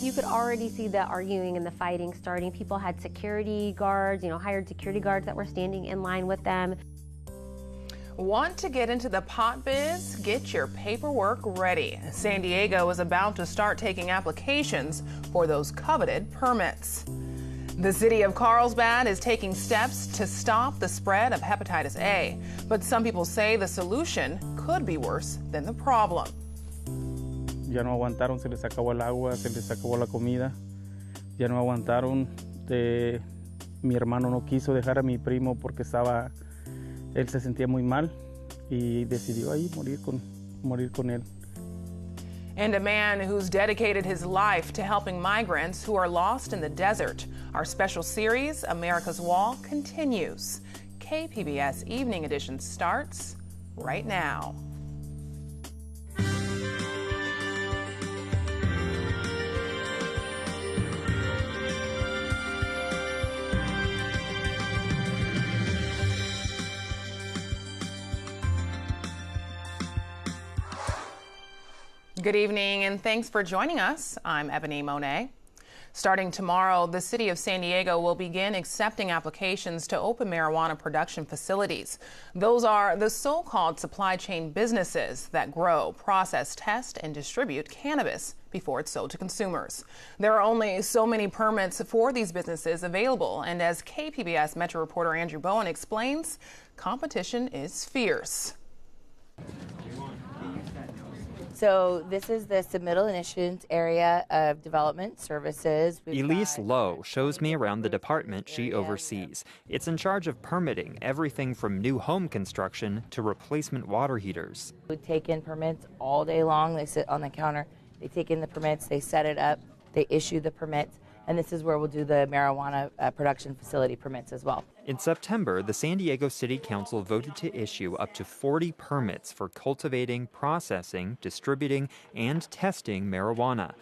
You could already see the arguing and the fighting starting. People had security guards, hired security guards that were standing in line with them. Want to get into the pot biz? Get your paperwork ready. San Diego is about to start taking applications for those coveted permits. The city of Carlsbad is taking steps to stop the spread of hepatitis A, but some people say the solution could be worse than the problem. Ya no aguantaron, se les acabó el agua, se les acabó la comida. Ya no aguantaron. Mi hermano no quiso dejar a mi primo porque él se sentía muy mal y decidió ahí morir con él. And a man who's dedicated his life to helping migrants who are lost in the desert. Our special series, America's Wall, continues. KPBS Evening Edition starts right now. Good evening, and thanks for joining us. I'm Ebony Monet. Starting tomorrow, the city of San Diego will begin accepting applications to open marijuana production facilities. Those are the so-called supply chain businesses that grow, process, test, and distribute cannabis before it's sold to consumers. There are only so many permits for these businesses available, and as KPBS Metro reporter Andrew Bowen explains, competition is fierce. So this is the submittal initiations area of development services. Elise Lowe shows me around the department she oversees. It's in charge of permitting everything from new home construction to replacement water heaters. We take in permits all day long. They sit on the counter. They take in the permits. They set it up. They issue the permits. And this is where we'll do the marijuana production facility permits as well. In September, the San Diego City Council voted to issue up to 40 permits for cultivating, processing, distributing, and testing marijuana.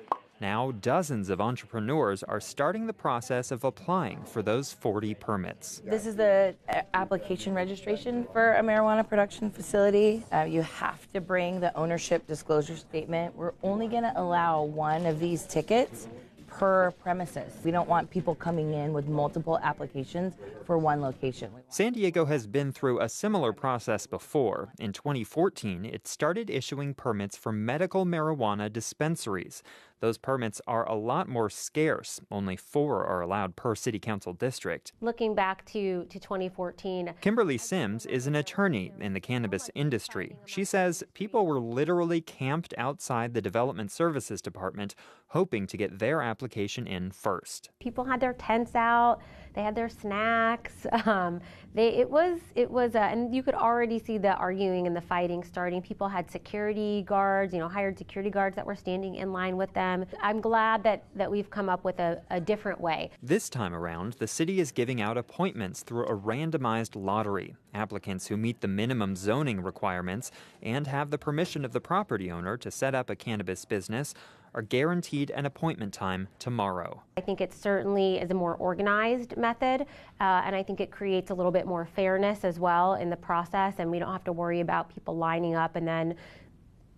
Now, dozens of entrepreneurs are starting the process of applying for those 40 permits. This is the application registration for a marijuana production facility. You have to bring the ownership disclosure statement. We're only going to allow one of these tickets per premises. We don't want people coming in with multiple applications for one location. San Diego has been through a similar process before. In 2014, it started issuing permits for medical marijuana dispensaries. Those permits are a lot more scarce. Only 4 are allowed per city council district. Looking back to 2014. Kimberly Sims is an attorney in the cannabis industry. She says people were literally camped outside the Development Services Department, hoping to get their application in first. People had their tents out. They had their snacks. It was, and you could already see the arguing and the fighting starting. People had security guards, hired security guards that were standing in line with them. I'm glad that we've come up with a different way. This time around, the city is giving out appointments through a randomized lottery. Applicants who meet the minimum zoning requirements and have the permission of the property owner to set up a cannabis business are guaranteed an appointment time tomorrow. I think it certainly is a more organized method, and I think it creates a little bit more fairness as well in the process, and we don't have to worry about people lining up and then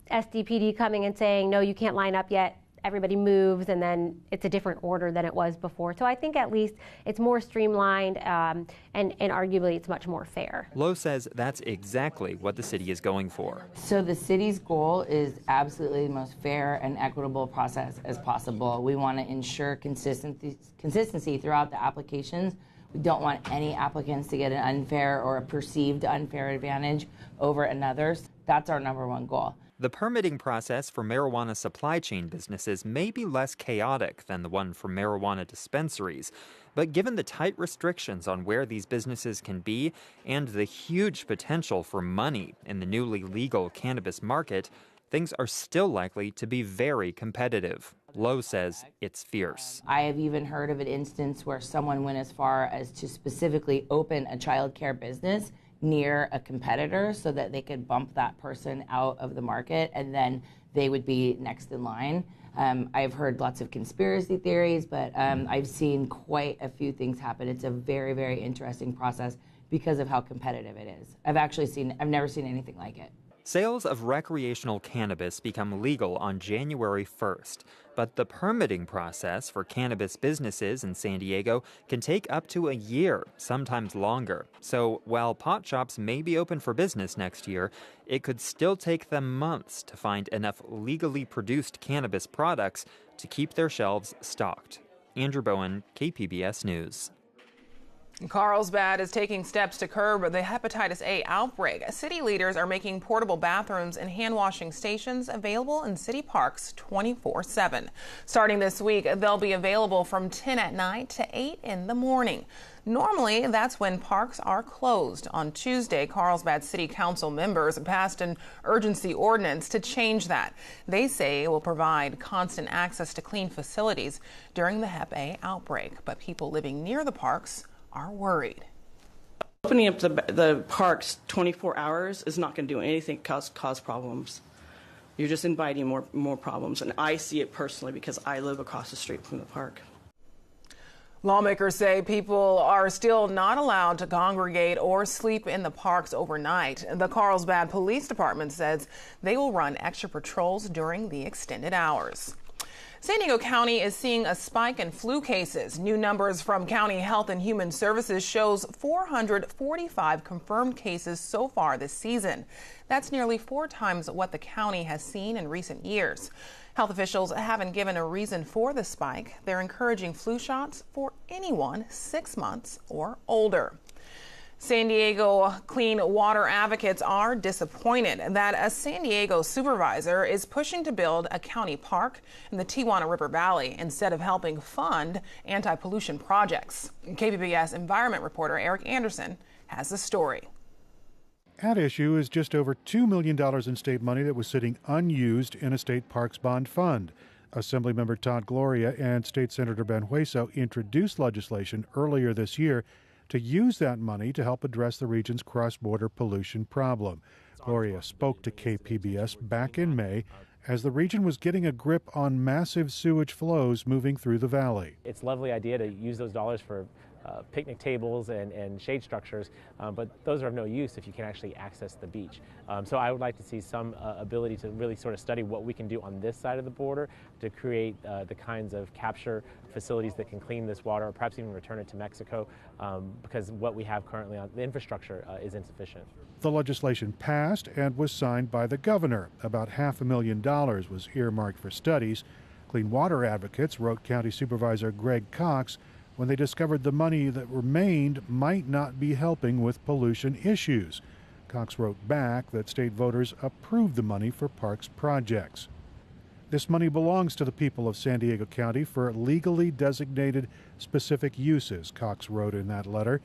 SDPD coming and saying, no, you can't line up yet. Everybody moves, and then it's a different order than it was before. So I think at least it's more streamlined, and arguably it's much more fair. Lowe says that's exactly what the city is going for. So the city's goal is absolutely the most fair and equitable process as possible. We want to ensure consistency throughout the applications. We don't want any applicants to get an unfair or a perceived unfair advantage over another. That's our number one goal. The permitting process for marijuana supply chain businesses may be less chaotic than the one for marijuana dispensaries, but given the tight restrictions on where these businesses can be and the huge potential for money in the newly legal cannabis market, things are still likely to be very competitive. Lowe says it's fierce. I have even heard of an instance where someone went as far as to specifically open a child care business near a competitor so that they could bump that person out of the market and then they would be next in line. I've heard lots of conspiracy theories, but I've seen quite a few things happen. It's a very, very interesting process because of how competitive it is. I've never seen anything like it. Sales of recreational cannabis become legal on January 1st, But the permitting process for cannabis businesses in San Diego can take up to a year, sometimes longer. So while pot shops may be open for business next year, it could still take them months to find enough legally produced cannabis products to keep their shelves stocked. Andrew Bowen, KPBS News. Carlsbad is taking steps to curb the hepatitis A outbreak. City leaders are making portable bathrooms and hand-washing stations available in city parks 24/7. Starting this week, they'll be available from 10 at night to 8 in the morning. Normally, that's when parks are closed. On Tuesday, Carlsbad City Council members passed an urgency ordinance to change that. They say it will provide constant access to clean facilities during the Hep A outbreak, but people living near the parks are worried. Opening up the parks 24 hours is not going to do anything cause problems. You're just inviting more problems, and I see it personally because I live across the street from the park. Lawmakers say people are still not allowed to congregate or sleep in the parks overnight. The Carlsbad Police Department says they will run extra patrols during the extended hours. San Diego County is seeing a spike in flu cases. New numbers from County Health and Human Services shows 445 confirmed cases so far this season. That's nearly 4 times what the county has seen in recent years. Health officials haven't given a reason for the spike. They're encouraging flu shots for anyone 6 months or older. San Diego clean water advocates are disappointed that a San Diego supervisor is pushing to build a county park in the Tijuana River Valley instead of helping fund anti-pollution projects. KPBS environment reporter Eric Anderson has the story. At issue is just over $2 million in state money that was sitting unused in a state parks bond fund. Assemblymember Todd Gloria and State Senator Ben Hueso introduced legislation earlier this year to use that money to help address the region's cross-border pollution problem. Gloria spoke to KPBS back in May as the region was getting a grip on massive sewage flows moving through the valley. It's a lovely idea to use those dollars for picnic tables and shade structures, but those are of no use if you can actually access the beach. So I would like to see some ability to really sort of study what we can do on this side of the border to create the kinds of capture facilities that can clean this water, or perhaps even return it to Mexico, because what we have currently on the infrastructure is insufficient. The legislation passed and was signed by the governor. About $500,000 was earmarked for studies. Clean water advocates wrote County Supervisor Greg Cox when they discovered the money that remained might not be helping with pollution issues. Cox wrote back that state voters approved the money for parks projects. This money belongs to the people of San Diego County for legally designated specific uses, Cox wrote in that letter.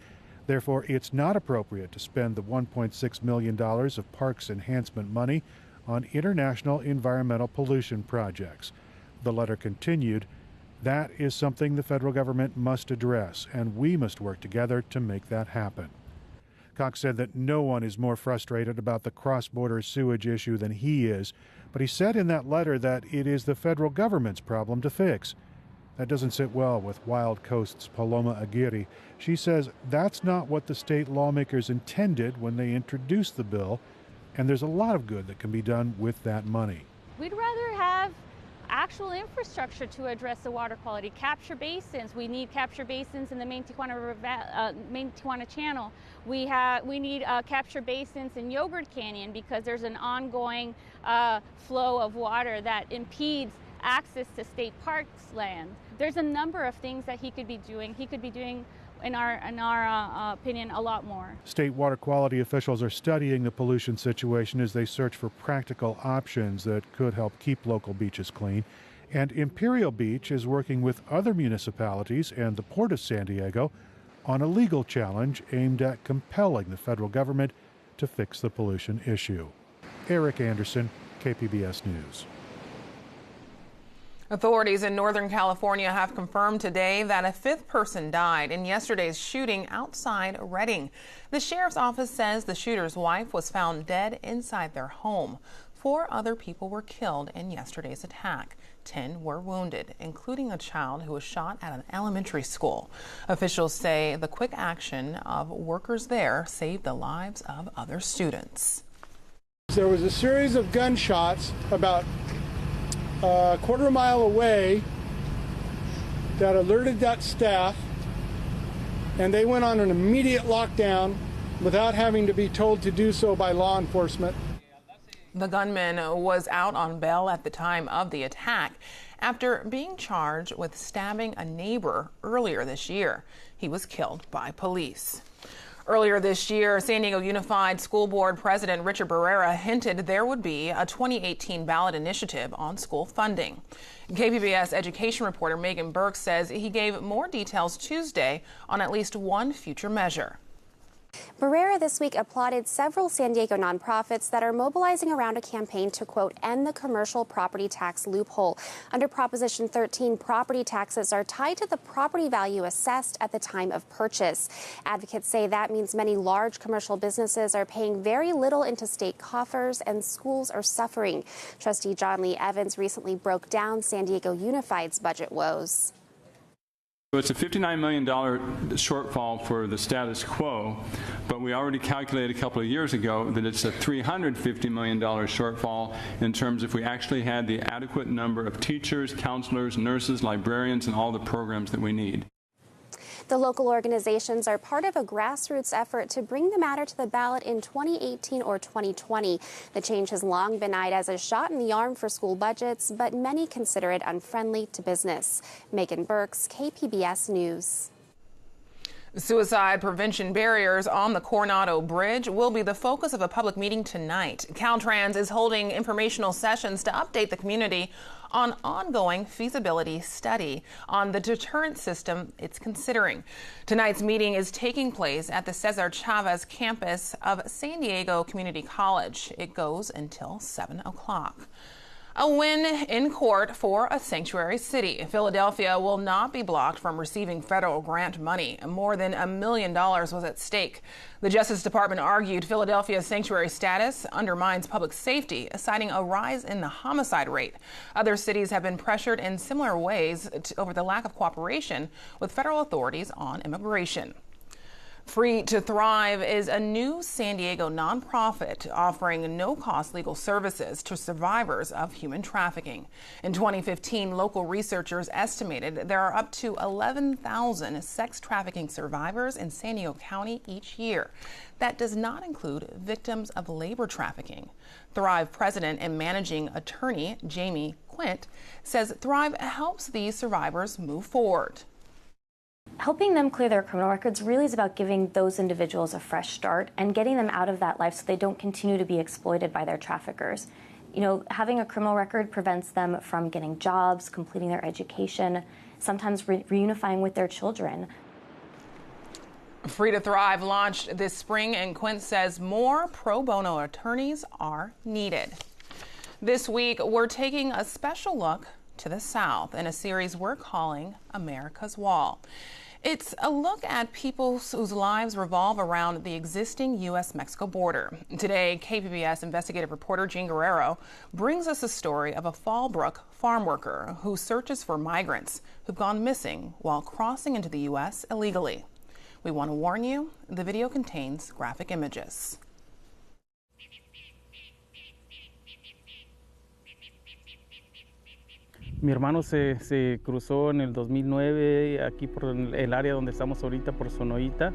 Therefore, it's not appropriate to spend the $1.6 million of parks enhancement money on international environmental pollution projects. The letter continued, "That is something the federal government must address, and we must work together to make that happen." Cox said that no one is more frustrated about the cross-border sewage issue than he is, but he said in that letter that it is the federal government's problem to fix. That doesn't sit well with Wild Coast's Paloma Aguirre. She says that's not what the state lawmakers intended when they introduced the bill, and there's a lot of good that can be done with that money. We'd rather have actual infrastructure to address the water quality. Capture basins. We need capture basins in the main Tijuana Channel. We need capture basins in Yogurt Canyon because there's an ongoing flow of water that impedes access to state parks land. There's a number of things that he could be doing. He could be doing, in our opinion, a lot more. State water quality officials are studying the pollution situation as they search for practical options that could help keep local beaches clean. And Imperial Beach is working with other municipalities and the Port of San Diego on a legal challenge aimed at compelling the federal government to fix the pollution issue. Eric Anderson, KPBS News. Authorities in Northern California have confirmed today that a 5th person died in yesterday's shooting outside Redding. The sheriff's office says the shooter's wife was found dead inside their home. 4 other people were killed in yesterday's attack. 10 were wounded, including a child who was shot at an elementary school. Officials say the quick action of workers there saved the lives of other students. There was a series of gunshots about a quarter mile away that alerted that staff, and they went on an immediate lockdown without having to be told to do so by law enforcement. The gunman was out on bail at the time of the attack after being charged with stabbing a neighbor earlier this year. He was killed by police. Earlier this year, San Diego Unified School Board President Richard Barrera hinted there would be a 2018 ballot initiative on school funding. KPBS education reporter Megan Burke says he gave more details Tuesday on at least one future measure. Barrera this week applauded several San Diego nonprofits that are mobilizing around a campaign to, quote, end the commercial property tax loophole. Under Proposition 13, property taxes are tied to the property value assessed at the time of purchase. Advocates say that means many large commercial businesses are paying very little into state coffers and schools are suffering. Trustee John Lee Evans recently broke down San Diego Unified's budget woes. It's a $59 million shortfall for the status quo, but we already calculated a couple of years ago that it's a $350 million shortfall in terms if we actually had the adequate number of teachers, counselors, nurses, librarians, and all the programs that we need. The local organizations are part of a grassroots effort to bring the matter to the ballot in 2018 or 2020. The change has long been eyed as a shot in the arm for school budgets, but many consider it unfriendly to business. Megan Burks, KPBS News. Suicide prevention barriers on the Coronado Bridge will be the focus of a public meeting tonight. Caltrans is holding informational sessions to update the community on ongoing feasibility study on the deterrent system it's considering. Tonight's meeting is taking place at the Cesar Chavez campus of San Diego Community College. It goes until 7 o'clock. A win in court for a sanctuary city. Philadelphia will not be blocked from receiving federal grant money. More than $1 million was at stake. The Justice Department argued Philadelphia's sanctuary status undermines public safety, citing a rise in the homicide rate. Other cities have been pressured in similar ways over the lack of cooperation with federal authorities on immigration. Free to Thrive is a new San Diego nonprofit offering no-cost legal services to survivors of human trafficking. In 2015, local researchers estimated there are up to 11,000 sex trafficking survivors in San Diego County each year. That does not include victims of labor trafficking. Thrive president and managing attorney Jamie Quint says Thrive helps these survivors move forward. Helping them clear their criminal records really is about giving those individuals a fresh start and getting them out of that life so they don't continue to be exploited by their traffickers. You know, having a criminal record prevents them from getting jobs, completing their education, sometimes reunifying with their children. Free to Thrive launched this spring, and Quint says more pro bono attorneys are needed. This week, we're taking a special look to the South in a series we're calling America's Wall. It's a look at people whose lives revolve around the existing U.S. Mexico border. Today, KPBS investigative reporter Jean Guerrero brings us a story of a Fallbrook farm worker who searches for migrants who've gone missing while crossing into the U.S. illegally. We want to warn you, the video contains graphic images. Mi hermano se cruzó en el 2009 aquí por el área donde estamos ahorita, por Sonoita.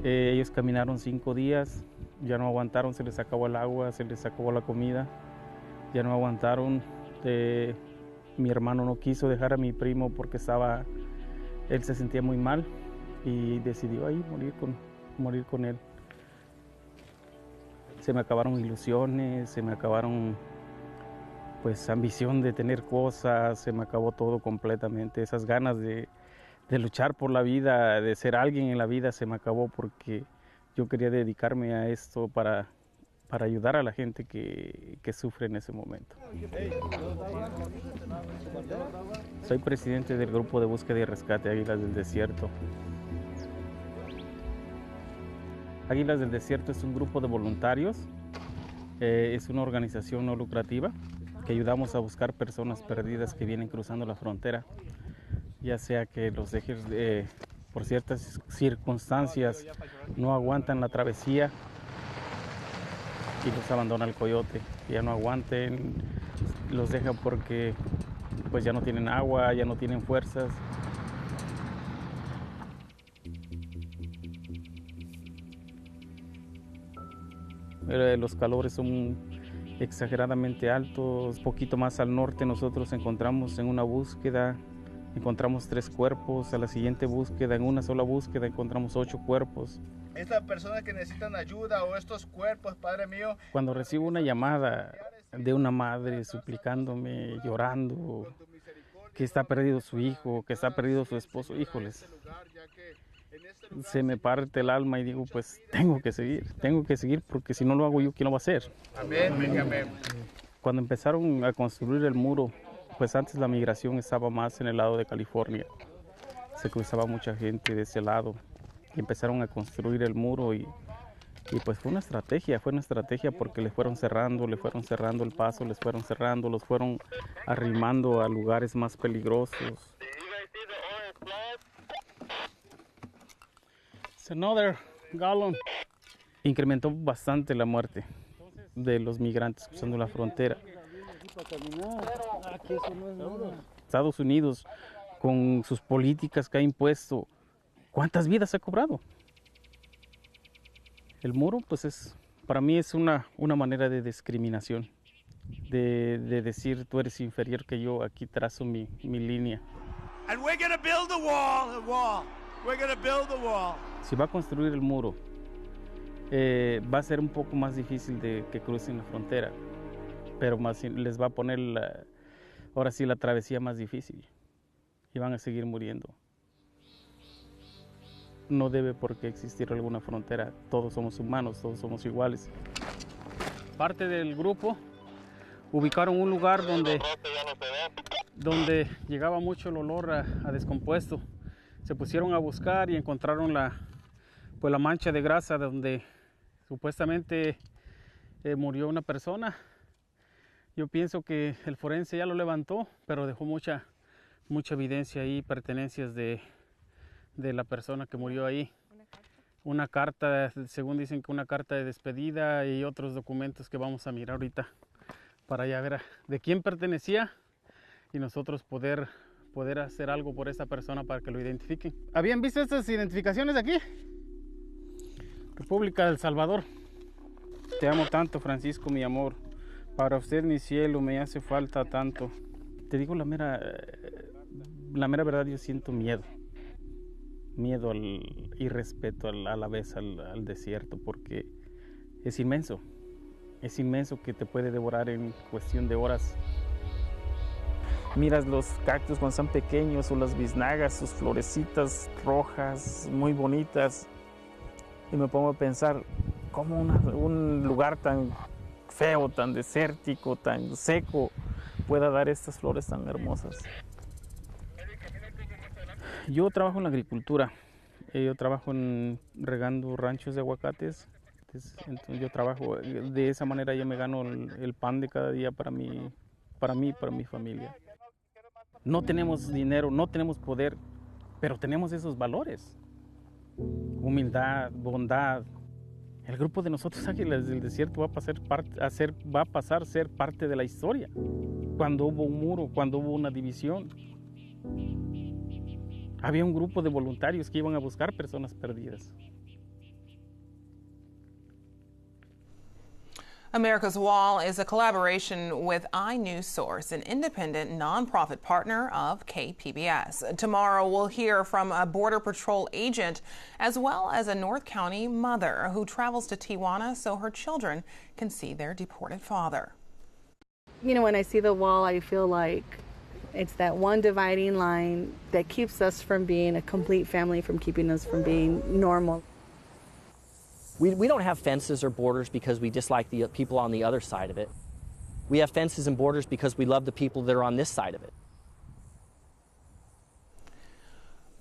Ellos caminaron 5 días, ya no aguantaron, se les acabó el agua, se les acabó la comida, ya no aguantaron. Mi hermano no quiso dejar a mi primo porque él se sentía muy mal y decidió ahí morir con él. Se me acabaron ilusiones, se me acabaron pues ambición de tener cosas, se me acabó todo completamente. Esas ganas de luchar por la vida, de ser alguien en la vida, se me acabó porque yo quería dedicarme a esto para ayudar a la gente que sufre en ese momento. Soy presidente del grupo de búsqueda y rescate Águilas del Desierto. Águilas del Desierto es un grupo de voluntarios, es una organización no lucrativa que ayudamos a buscar personas perdidas que vienen cruzando la frontera, ya sea que los dejes por ciertas circunstancias no aguantan la travesía y los abandona el coyote, que ya no aguanten, los deja porque pues ya no tienen agua, ya no tienen fuerzas. Los calores son exageradamente altos. Un poquito más al norte nosotros encontramos en una búsqueda, encontramos 3 cuerpos. A la siguiente búsqueda, en una sola búsqueda, encontramos 8 cuerpos. Estas personas que necesitan ayuda o estos cuerpos, Padre mío. Cuando recibo una llamada de una madre suplicándome, llorando, que está perdido su hijo, que está perdido su esposo, híjoles, se me parte el alma y digo, pues tengo que seguir porque si no lo hago yo, ¿quién lo va a hacer? Amén, amén. Cuando empezaron a construir el muro, pues antes la migración estaba más en el lado de California, se cruzaba mucha gente de ese lado y empezaron a construir el muro y pues fue una estrategia porque le fueron cerrando el paso, les fueron cerrando, los fueron arrimando a lugares más peligrosos. Another gallon. Incrementó bastante la muerte de los migrantes cruzando la frontera. Estados Unidos, con sus políticas que ha impuesto, ¿cuántas vidas ha cobrado? El muro, pues para mí es una manera de discriminación, de decir tú eres inferior que yo, aquí trazo mi línea. And we're gonna build a wall. We're gonna build a wall. Si va a construir el muro, va a ser un poco más difícil de que crucen la frontera, pero les va a poner ahora sí la travesía más difícil y van a seguir muriendo. No debe por qué existir alguna frontera, todos somos humanos, todos somos iguales. Parte del grupo ubicaron un lugar donde llegaba mucho el olor a descompuesto. Se pusieron a buscar y encontraron la mancha de grasa donde supuestamente murió una persona. Yo pienso que el forense ya lo levantó, pero dejó mucha evidencia ahí, pertenencias de la persona que murió ahí. Una carta, según dicen que una carta de despedida y otros documentos que vamos a mirar ahorita para ya ver de quién pertenecía y nosotros poder hacer algo por esa persona para que lo identifiquen. ¿Habían visto estas identificaciones de aquí? República del Salvador. Te amo tanto, Francisco, mi amor. Para usted, mi cielo, me hace falta tanto. Te digo la mera verdad, yo siento miedo y respeto a la vez al desierto, porque es inmenso que te puede devorar en cuestión de horas. Miras los cactus cuando son pequeños o las biznagas, sus florecitas rojas muy bonitas, y me pongo a pensar cómo un lugar tan feo, tan desértico, tan seco pueda dar estas flores tan hermosas. Yo trabajo en la agricultura, yo trabajo regando ranchos de aguacates, entonces yo trabajo de esa manera, yo me gano el pan de cada día para mi familia. No tenemos dinero, no tenemos poder, pero tenemos esos valores. Humildad, bondad. El grupo de nosotros Águilas del Desierto va a pasar a ser parte de la historia. Cuando hubo un muro, cuando hubo una división, había un grupo de voluntarios que iban a buscar personas perdidas. America's Wall is a collaboration with inewsource, an independent nonprofit partner of KPBS. Tomorrow we'll hear from a Border Patrol agent as well as a North County mother who travels to Tijuana so her children can see their deported father. You know, when I see the wall, I feel like it's that one dividing line that keeps us from being a complete family, from keeping us from being normal. We don't have fences or borders because we dislike the people on the other side of it. We have fences and borders because we love the people that are on this side of it.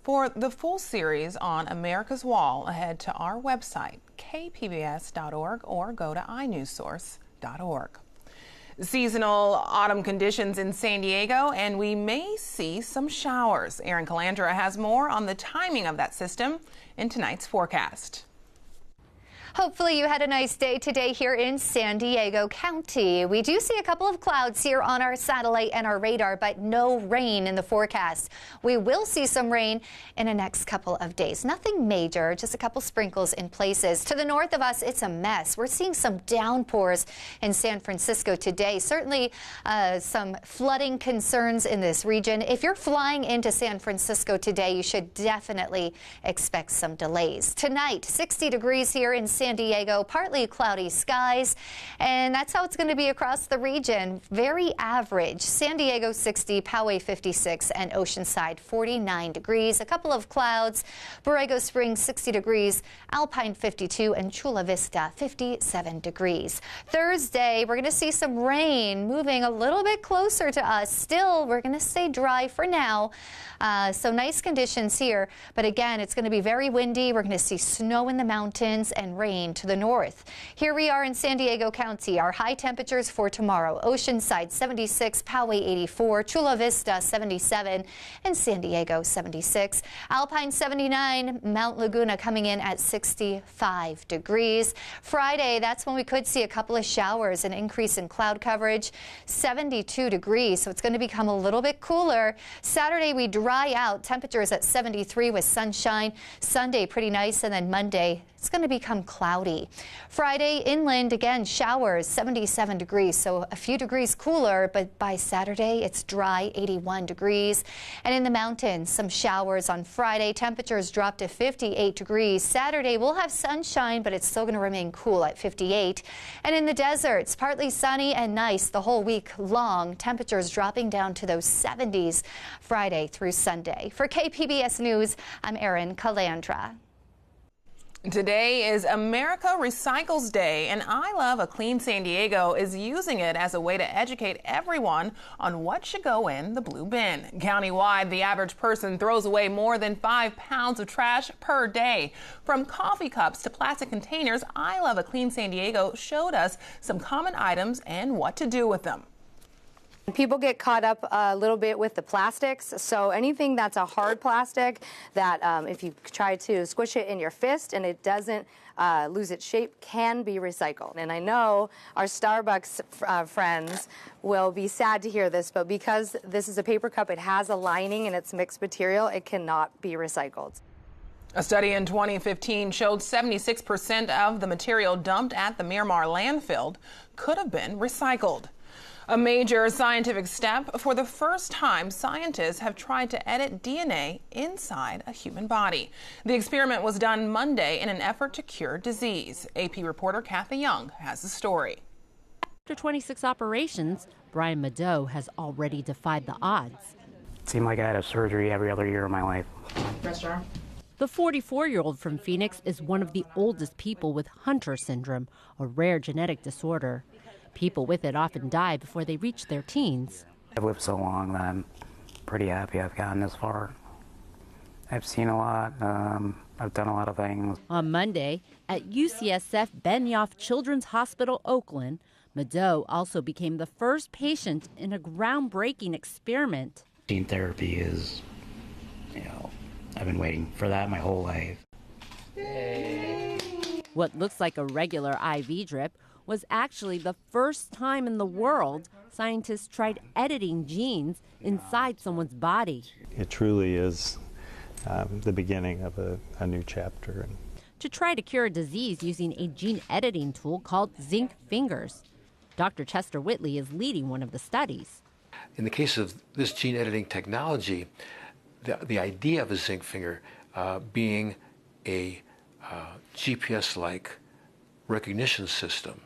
For the full series on America's Wall, head to our website, kpbs.org, or go to inewsource.org. Seasonal autumn conditions in San Diego, and we may see some showers. Erin Calandra has more on the timing of that system in tonight's forecast. Hopefully you had a nice day today here in San Diego County. We do see a couple of clouds here on our satellite and our radar, but no rain in the forecast. We will see some rain in the next couple of days. Nothing major, just a couple sprinkles in places. To the north of us, it's a mess. We're seeing some downpours in San Francisco today. Certainly some flooding concerns in this region. If you're flying into San Francisco today, you should definitely expect some delays. Tonight, 60 degrees here in San Diego, partly cloudy skies, and that's how it's going to be across the region. Very average. San Diego 60, Poway 56, and Oceanside 49 degrees. A couple of clouds. Borrego Springs 60 degrees, Alpine 52, and Chula Vista 57 degrees. Thursday, we're going to see some rain moving a little bit closer to us. Still, we're going to stay dry for now. So nice conditions here, but again, it's going to be very windy. We're going to see snow in the mountains and rain to the north. Here we are in San Diego County. Our high temperatures for tomorrow: Oceanside 76, Poway 84, Chula Vista 77, and San Diego 76. Alpine 79, Mount Laguna coming in at 65 degrees. Friday, that's when we could see a couple of showers, an increase in cloud coverage, 72 degrees, so it's going to become a little bit cooler. Saturday, we dry out, temperatures at 73 with sunshine. Sunday, pretty nice, and then Monday, it's going to become cloudy. Friday, inland, again, showers, 77 degrees, so a few degrees cooler, but by Saturday, it's dry, 81 degrees. And in the mountains, some showers on Friday. Temperatures drop to 58 degrees. Saturday, we'll have sunshine, but it's still going to remain cool at 58. And in the deserts, partly sunny and nice the whole week long. Temperatures dropping down to those 70s Friday through Sunday. For KPBS News, I'm Erin Calandra. Today is America Recycles Day, and I Love a Clean San Diego is using it as a way to educate everyone on what should go in the blue bin. Countywide, the average person throws away more than 5 pounds of trash per day. From coffee cups to plastic containers, I Love a Clean San Diego showed us some common items and what to do with them. People get caught up a little bit with the plastics, so anything that's a hard plastic that if you try to squish it in your fist and it doesn't lose its shape can be recycled. And I know our Starbucks friends will be sad to hear this, but because this is a paper cup, it has a lining and it's mixed material, it cannot be recycled. A study in 2015 showed 76% of the material dumped at the Miramar landfill could have been recycled. A major scientific step. For the first time, scientists have tried to edit DNA inside a human body. The experiment was done Monday in an effort to cure disease. AP reporter Kathy Young has the story. After 26 operations, Brian Mado has already defied the odds. It seemed like I had a surgery every other year of my life. The 44-year-old from Phoenix is one of the oldest people with Hunter syndrome, a rare genetic disorder. People with it often die before they reach their teens. I've lived so long that I'm pretty happy I've gotten this far. I've seen a lot. I've done a lot of things. On Monday, at UCSF Benioff Children's Hospital, Oakland, Mado also became the first patient in a groundbreaking experiment. Gene therapy is, I've been waiting for that my whole life. What looks like a regular IV drip was actually the first time in the world scientists tried editing genes inside someone's body. It truly is the beginning of a new chapter. To try to cure a disease using a gene editing tool called zinc fingers. Dr. Chester Whitley is leading one of the studies. In the case of this gene editing technology, the idea of a zinc finger being a GPS-like recognition system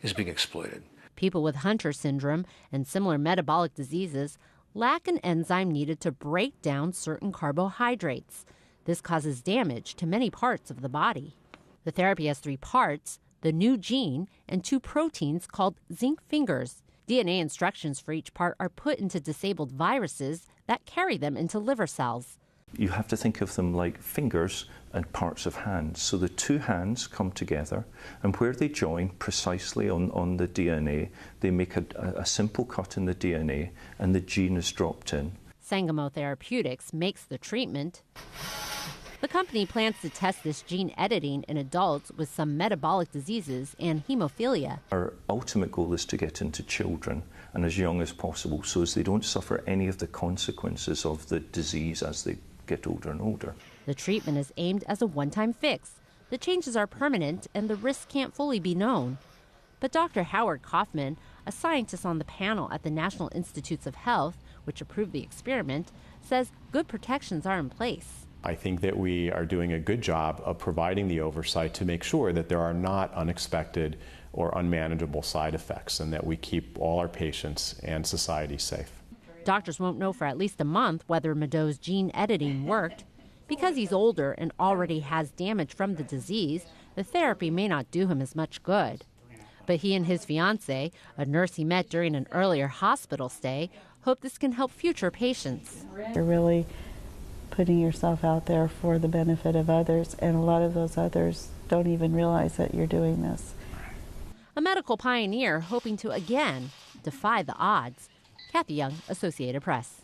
is being exploited. People with Hunter syndrome and similar metabolic diseases lack an enzyme needed to break down certain carbohydrates. This causes damage to many parts of the body. The therapy has 3 parts: the new gene and 2 proteins called zinc fingers. DNA instructions for each part are put into disabled viruses that carry them into liver cells. You have to think of them like fingers and parts of hands. So the 2 hands come together, and where they join precisely on the DNA, they make a simple cut in the DNA, and the gene is dropped in. Sangamo Therapeutics makes the treatment. The company plans to test this gene editing in adults with some metabolic diseases and hemophilia. Our ultimate goal is to get into children and as young as possible so as they don't suffer any of the consequences of the disease as they get older and older. The treatment is aimed as a one-time fix. The changes are permanent and the risks can't fully be known. But Dr. Howard Kaufman, a scientist on the panel at the National Institutes of Health, which approved the experiment, says good protections are in place. I think that we are doing a good job of providing the oversight to make sure that there are not unexpected or unmanageable side effects and that we keep all our patients and society safe. Doctors won't know for at least a month whether Mado's gene editing worked. Because he's older and already has damage from the disease, the therapy may not do him as much good. But he and his fiancée, a nurse he met during an earlier hospital stay, hope this can help future patients. You're really putting yourself out there for the benefit of others, and a lot of those others don't even realize that you're doing this. A medical pioneer hoping to again defy the odds. Kathy Young, Associated Press.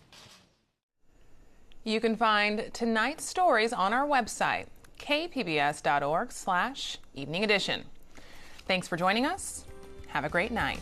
You can find tonight's stories on our website, kpbs.org/evening edition. Thanks for joining us. Have a great night.